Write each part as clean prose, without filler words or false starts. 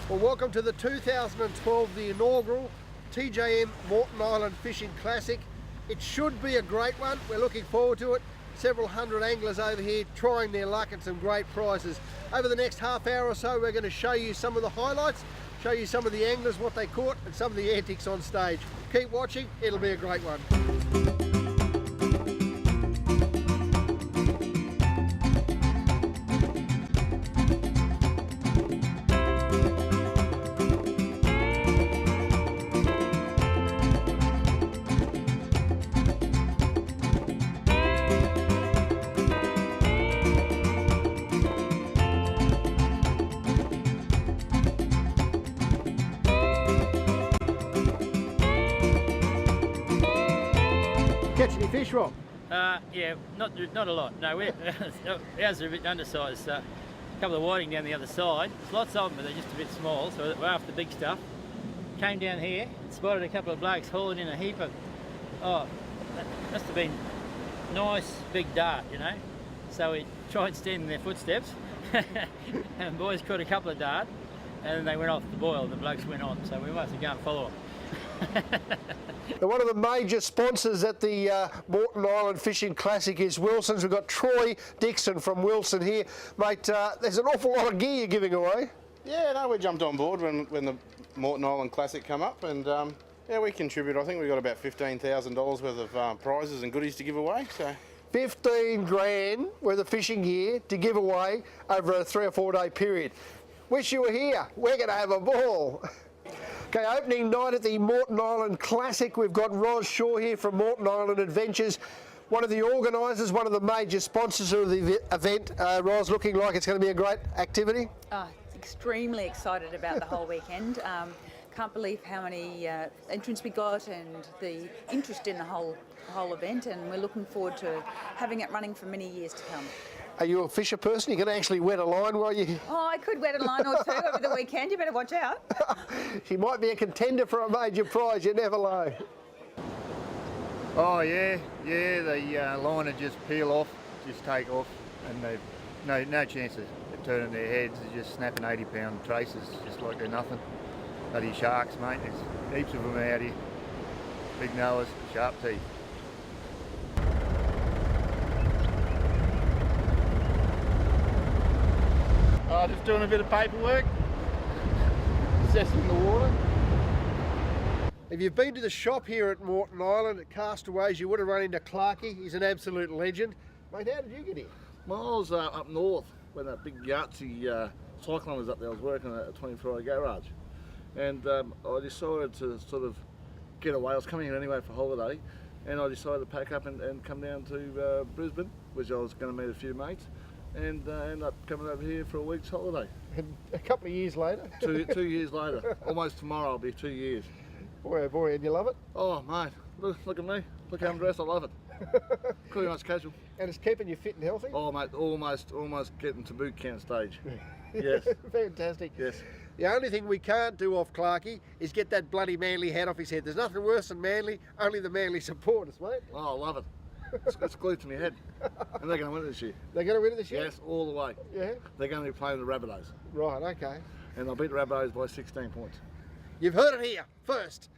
Well, welcome to the 2012, the inaugural TJM Moreton Island Fishing Classic. It should be a great one. We're looking forward to it. Several hundred anglers over here trying their luck and some great prizes. Over the next half hour or so, we're going to show you some of the highlights, show you some of the anglers, what they caught, and some of the antics on stage. Keep watching, it'll be a great one. Catch any fish, Rob? Yeah, not a lot. No, ours are a bit undersized. A couple of whiting down the other side. There's lots of them, but they're just a bit small, so we're after the big stuff. Came down here, spotted a couple of blokes hauling in a heap of, that must have been nice big dart, you know. So we tried standing in their footsteps, and boys caught a couple of dart, and then they went off the boil, and the blokes went on, so we must have go and follow them. One of the major sponsors at the Moreton Island Fishing Classic is Wilson's. We've got Troy Dixon from Wilson here. Mate, there's an awful lot of gear you're giving away. Yeah, no, we jumped on board when the Moreton Island Classic come up, and yeah, we contribute. I think we got about $15,000 worth of prizes and goodies to give away. So 15 grand worth of fishing gear to give away over a 3 or 4 day period. Wish you were here. We're going to have a ball. Okay, opening night at the Moreton Island Classic. We've got Roz Shaw here from Moreton Island Adventures, one of the organisers, one of the major sponsors of the event. Roz, looking like it's going to be a great activity. Extremely excited about the whole weekend. Can't believe how many entrants we got and the interest in the whole event, and we're looking forward to having it running for many years to come. Are you a fisher person? You can actually wet a line while you... Oh, I could wet a line or two over the weekend. You better watch out. She might be a contender for a major prize. You never know. Oh yeah, the line would just peel off, just take off, and they've no chances of turning their heads. They're just snapping 80-pound traces, just like they're nothing. Bloody sharks, mate. There's heaps of them out here. Big knowers, sharp teeth. Just doing a bit of paperwork, assessing the water. If you've been to the shop here at Moreton Island at Castaways, you would have run into Clarkey. He's an absolute legend. Mate, how did you get here? Well, I was up north when that big Yahtzee cyclone was up there. I was working at a 24-hour garage, and I decided to sort of get away. I was coming here anyway for holiday, and I decided to pack up and come down to Brisbane, which I was going to meet a few mates, and end up coming over here for a week's holiday. And a couple of years later? 2 years later. Almost tomorrow will be 2 years. Boy, oh boy, and you love it? Oh, mate, look at me. Look how I'm dressed, I love it. Pretty much casual. And it's keeping you fit and healthy? Oh, mate, almost getting to boot camp stage. Yes. Fantastic. Yes. The only thing we can't do off Clarkey is get that bloody Manly hat off his head. There's nothing worse than Manly, only the Manly supporters, mate. Oh, I love it. It's glued to my head. And they're going to win it this year. They're going to win it this year? Yes, all the way. Yeah? They're going to be playing the Rabbitohs. Right, okay. And they'll beat the Rabbitohs by 16 points. You've heard it here first.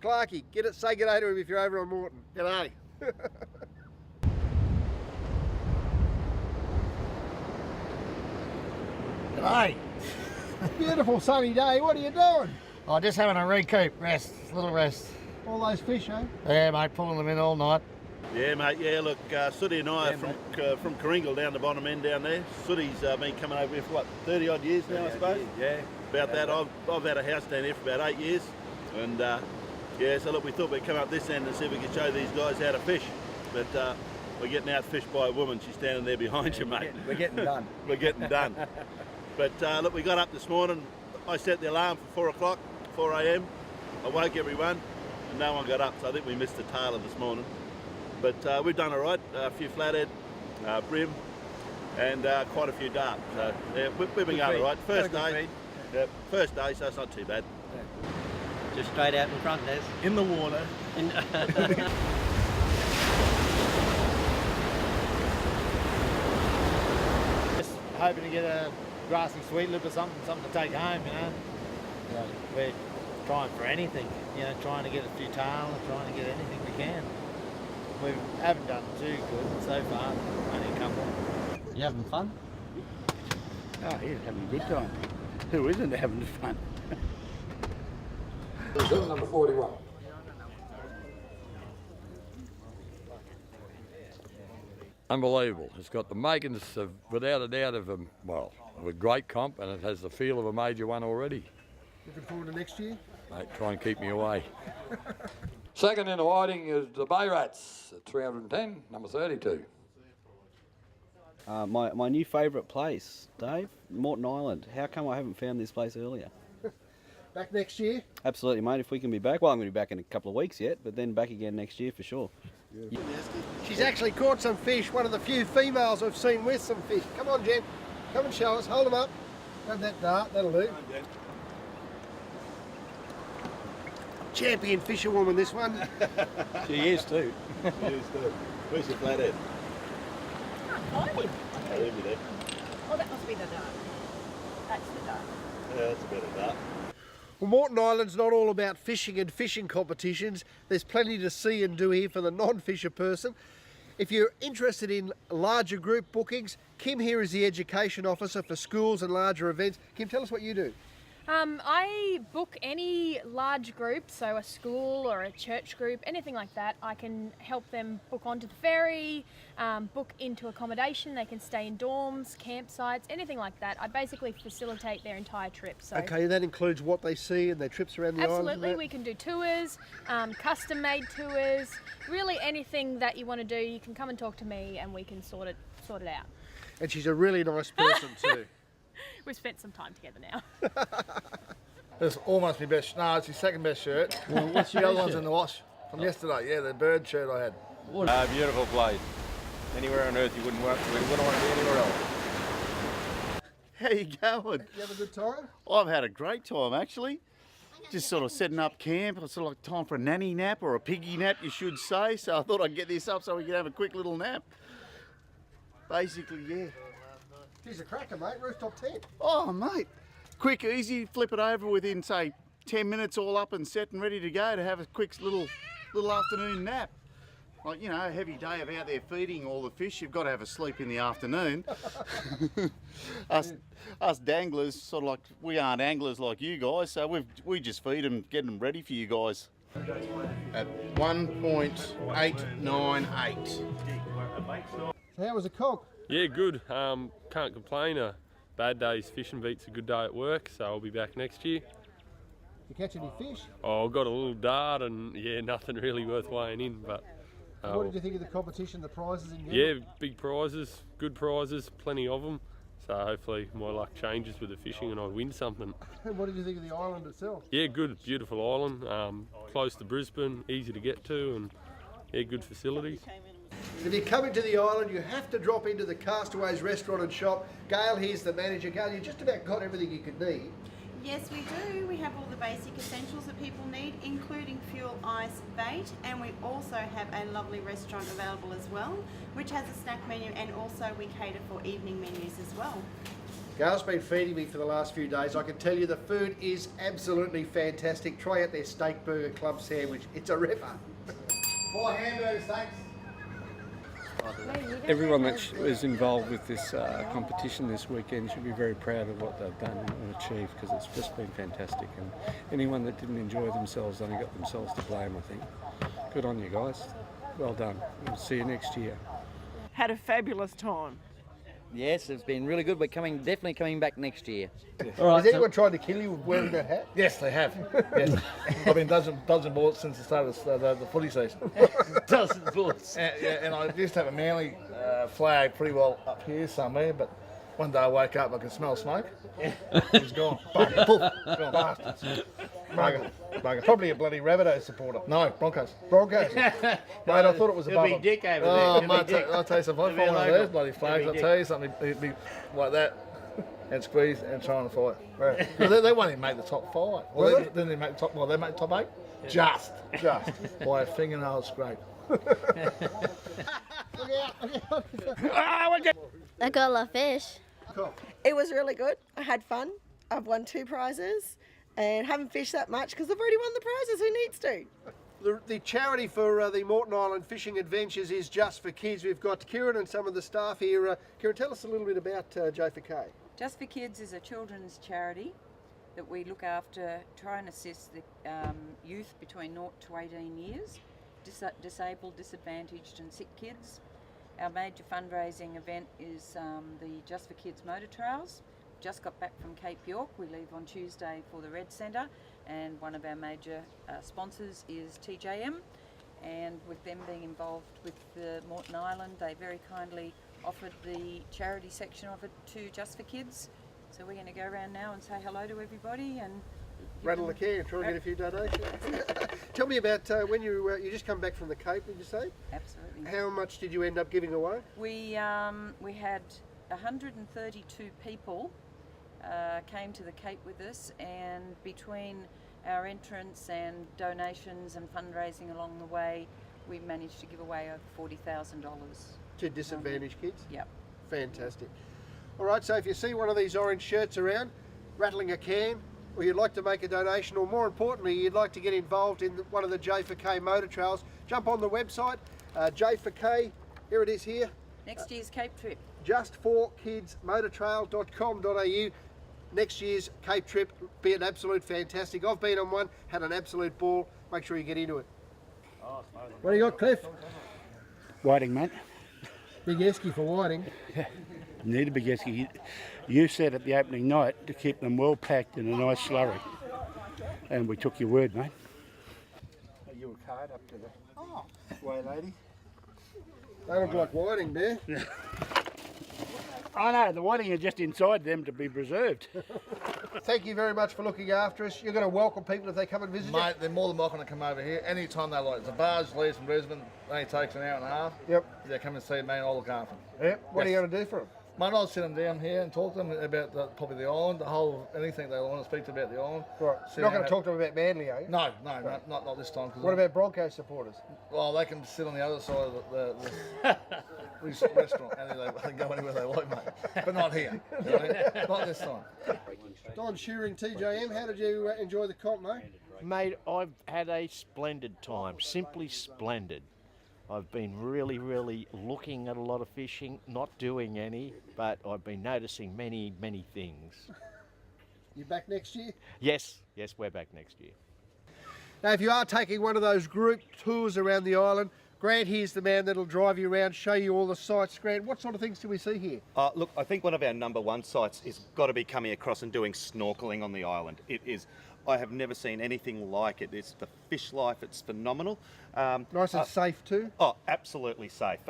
Clarkey, say g'day to him if you're over on Moreton. G'day. G'day. Beautiful sunny day. What are you doing? Oh, just having a recoup, rest, little rest. All those fish, eh? Yeah, mate, pulling them in all night. Yeah, mate, yeah, look, Sooty and I are from Coringal down the bottom end down there. Sooty's been coming over here for what, 30 odd years now, I suppose? Yeah. About that. I've had a house down here for about 8 years. And yeah, so look, we thought we'd come up this end and see if we could show these guys how to fish. But we're getting outfished by a woman. She's standing there behind you, mate. We're getting done. We're getting done. But look, we got up this morning. I set the alarm for 4 o'clock, 4 a.m. I woke everyone and no one got up, so I think we missed the tailor this morning. But we've done all right. A few flathead, brim, and quite a few dart. So yeah, we've been going all right. First day, so it's not too bad. Just straight out in front, Des. In the water. Just hoping to get a grassy sweet lip or something to take home, you know. So we're trying for anything, you know, trying to get a few tail, trying to get anything we can. We haven't done too good so far, only a couple. You having fun? Oh, he's having a good time. Who isn't having fun? Number 41. Unbelievable. It's got the makings of, without a doubt, of a great comp, and it has the feel of a major one already. Looking forward to next year? Mate, try and keep me away. Second in the whiting is the Bay Rats at 310, number 32. My new favourite place, Dave, Moreton Island. How come I haven't found this place earlier? Back next year? Absolutely, mate. If we can be back, well, I'm going to be back in a couple of weeks yet, but then back again next year for sure. Yeah. She's actually caught some fish, one of the few females I've seen with some fish. Come on, Jen. Come and show us. Hold them up. Grab that dart, that'll do. Champion fisherwoman, this one. She is too. Where's your flathead? Oh, Oh, that must be the dart. That's the dart. Yeah, that's a better dart. Well, Moreton Island's not all about fishing and fishing competitions. There's plenty to see and do here for the non-fisher person. If you're interested in larger group bookings, Kim here is the education officer for schools and larger events. Kim, tell us what you do. I book any large group, so a school or a church group, anything like that. I can help them book onto the ferry, book into accommodation. They can stay in dorms, campsites, anything like that. I basically facilitate their entire trip. So Okay, that includes what they see and their trips around the island. absolutely, we can do tours, custom-made tours, really anything that you want to do. You can come and talk to me, and we can sort it out. And she's a really nice person too. We've spent some time together now. It's almost my best. No, it's your second best shirt. Well, what's The other one's in the wash from yesterday. Yeah, the bird shirt I had. Beautiful place. Anywhere on earth you wouldn't want to be anywhere else. How you going? You have a good time? I've had a great time actually. Just sort of setting up camp. It's sort of like time for a nanny nap or a piggy nap, you should say. So I thought I'd get this up so we could have a quick little nap. Basically, yeah. She's a cracker, mate. Rooftop tent. Oh, mate. Quick, easy, flip it over within, say, 10 minutes all up and set and ready to go to have a quick little afternoon nap. Like, you know, a heavy day of out there feeding all the fish, you've got to have a sleep in the afternoon. us danglers, sort of like, we aren't anglers like you guys, so we just feed them, get them ready for you guys. At 1.898. So how was the conch? Yeah, good. Can't complain. A bad day's fishing beats a good day at work, so I'll be back next year. You catch any fish? Oh, I got a little dart and yeah, nothing really worth weighing in. But what did you think of the competition, the prizes in general? yeah, big prizes, good prizes, plenty of them. So hopefully my luck changes with the fishing and I win something. And what did you think of the island itself? Yeah, good, beautiful island, close to Brisbane, easy to get to, and yeah, good facilities. If you're coming to the island, you have to drop into the Castaways restaurant and shop. Gail here's the manager. Gail, you just about got everything you could need. Yes, we do. We have all the basic essentials that people need, including fuel, ice, bait, and we also have a lovely restaurant available as well, which has a snack menu, and also we cater for evening menus as well. Gail's been feeding me for the last few days. I can tell you the food is absolutely fantastic. Try out their steak burger club sandwich. It's a ripper. 4 hamburgers, thanks. Everyone that is involved with this competition this weekend should be very proud of what they've done and achieved, because it's just been fantastic, and anyone that didn't enjoy themselves only got themselves to blame, I think. Good on you guys. Well done. We'll see you next year. Had a fabulous time. Yes, it's been really good. We're definitely coming back next year. All right, has anyone tried to kill you wearing that hat? Yes, they have. Yes. I've been dodging bullets since the start of the footy season. Dozen bullets. And I used to have a Manly flag pretty well up here somewhere, but one day I woke up, I could smell smoke. It's gone. Bugger. Poof. Gone. Bastards. Bugger. Probably a bloody Rabbitohs supporter. No, Broncos. Mate, I thought it was above It'll be Dick over Oh, there. mate, I'll tell you something. If I find one of those bloody flags, I'll tell you something. It'd be like that. And squeeze and try and fight. Right. They won't even make the top 5. Well, then they make the top. Well, they make top 8. Yeah. Just by a fingernail scrape. I got a lot of fish. comp? It was really good. I had fun. I've won 2 prizes and haven't fished that much because I've already won the prizes. Who needs to? The charity for the Moreton Island Fishing Adventures is Just for Kids. We've got Kieran and some of the staff here. Kieran, tell us a little bit about J4K. Just for Kids is a children's charity that we look after, try and assist the youth between 0 to 18 years, disabled, disadvantaged and sick kids. Our major fundraising event is the Just for Kids Motor Trails. Just got back from Cape York. We leave on Tuesday for the Red Centre, and one of our major sponsors is TJM, and with them being involved with the Moreton Island, they very kindly offered the charity section of it to Just for Kids. So we're going to go around now and say hello to everybody and rattle the can and try and get a few donations. Tell me about when you just come back from the Cape, did you say? Absolutely. How much did you end up giving away? We had 132 people came to the Cape with us, and between our entrance and donations and fundraising along the way, we managed to give away over $40,000. To disadvantaged kids? Yep. Fantastic. All right, so if you see one of these orange shirts around, rattling a can, or you'd like to make a donation, or more importantly, you'd like to get involved in one of the J4K motor trails, jump on the website, J4K, here it is here. Next year's Cape trip. justforkidsmotortrail.com.au. Next year's Cape trip, be an absolute fantastic. I've been on one, had an absolute ball. Make sure you get into it. What do you got, Cliff? Whiting, mate. Big esky for whiting. Need a big esky. You said at the opening night to keep them well packed in a nice slurry. And we took your word, mate. You were card up to the way, lady. They look like whiting there. I know, the whiting are just inside them to be preserved. Thank you very much for looking after us. You're going to welcome people if they come and visit you? Mate, they're more than welcome to come over here anytime they like. The barge leaves from Brisbane, it only takes an hour and a half. Yep. If they come and see me, I'll look after them. Yep. What are you going to do for them? Mate, I'll sit them down here and talk to them about probably the island, the whole, anything they want to speak to about the island. Right. You're not going to talk to them about Manly, are you? No, not this time. What about Broncos supporters? Well, they can sit on the other side of the restaurant and they can go anywhere they like, mate. But not here. You know? Not this time. Don Shearing, TJM, how did you enjoy the comp, mate? Mate, I've had a splendid time, simply splendid. I've been really, really looking at a lot of fishing, not doing any, but I've been noticing many, many things. You back next year? Yes, we're back next year. Now, if you are taking one of those group tours around the island, Grant here's the man that'll drive you around, show you all the sights. Grant, what sort of things do we see here? Look, I think one of our number one sights is got to be coming across and doing snorkelling on the island. It is, I have never seen anything like it. It's the fish life, it's phenomenal. Nice and safe too? Oh, absolutely safe.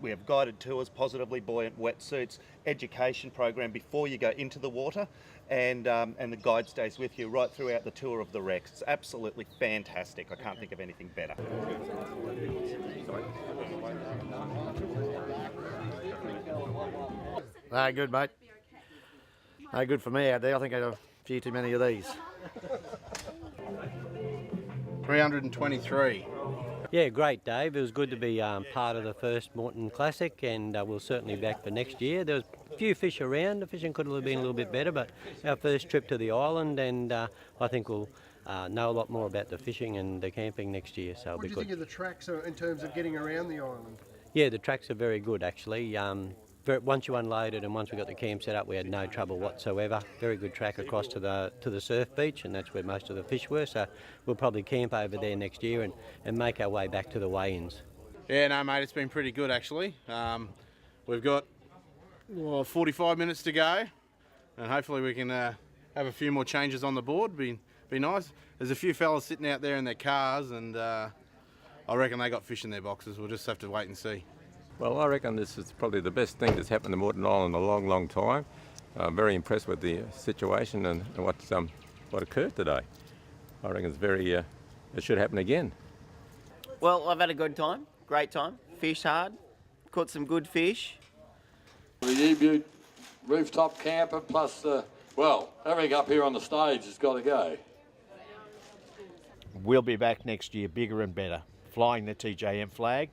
We have guided tours, positively buoyant wetsuits, education program before you go into the water, and the guide stays with you right throughout the tour of the wrecks. It's absolutely fantastic. I can't think of anything better. No, good, mate. No good for me out there. I think I had a few too many of these. 323. Yeah, great, Dave. It was good to be part of the first Moreton Classic, and we'll certainly be back for next year. There was a few fish around. The fishing could have been a little bit better, but our first trip to the island, and I think we'll know a lot more about the fishing and the camping next year, so it'll be good. What do you think of the tracks in terms of getting around the island? Yeah, the tracks are very good, actually. Once you unloaded and once we got the camp set up, we had no trouble whatsoever. Very good track across to the surf beach, and that's where most of the fish were. So we'll probably camp over there next year and make our way back to the weigh-ins. Yeah, no, mate, it's been pretty good actually. We've got 45 minutes to go, and hopefully we can have a few more changes on the board. Be nice. There's a few fellas sitting out there in their cars, and I reckon they got fish in their boxes. We'll just have to wait and see. Well, I reckon this is probably the best thing that's happened to Moreton Island in a long, long time. I'm very impressed with the situation and what occurred today. I reckon it's it should happen again. Well, I've had a good time, great time. Fished hard, caught some good fish. The Emu rooftop camper plus, everything up here on the stage has got to go. We'll be back next year bigger and better, flying the TJM flag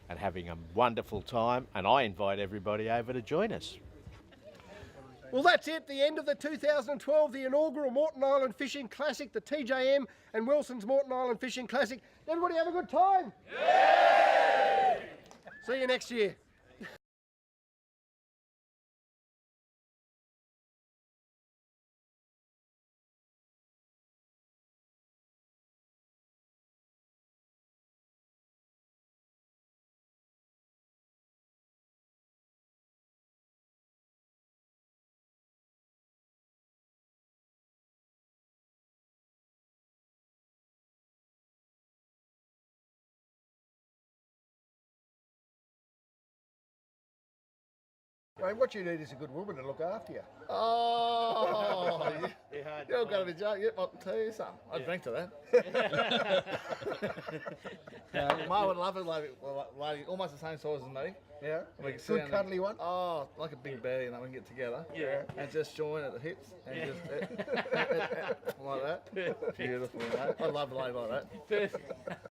and having a wonderful time, and I invite everybody over to join us. Well, that's it, the end of the 2012, the inaugural Moreton Island Fishing Classic, the TJM and Wilson's Moreton Island Fishing Classic. Everybody have a good time? Yay! See you next year. Mate, what you need is a good woman to look after you. Oh, you're going to be joking. I'll tell you something. I'd drink to that. Ma would love it, lady, almost the same size as me. Yeah. We can Good cuddly one. Oh, like a big bear, you know, we can get together. Yeah. And just join at the hips and just like that. Beautiful, mate. I love a lady like that.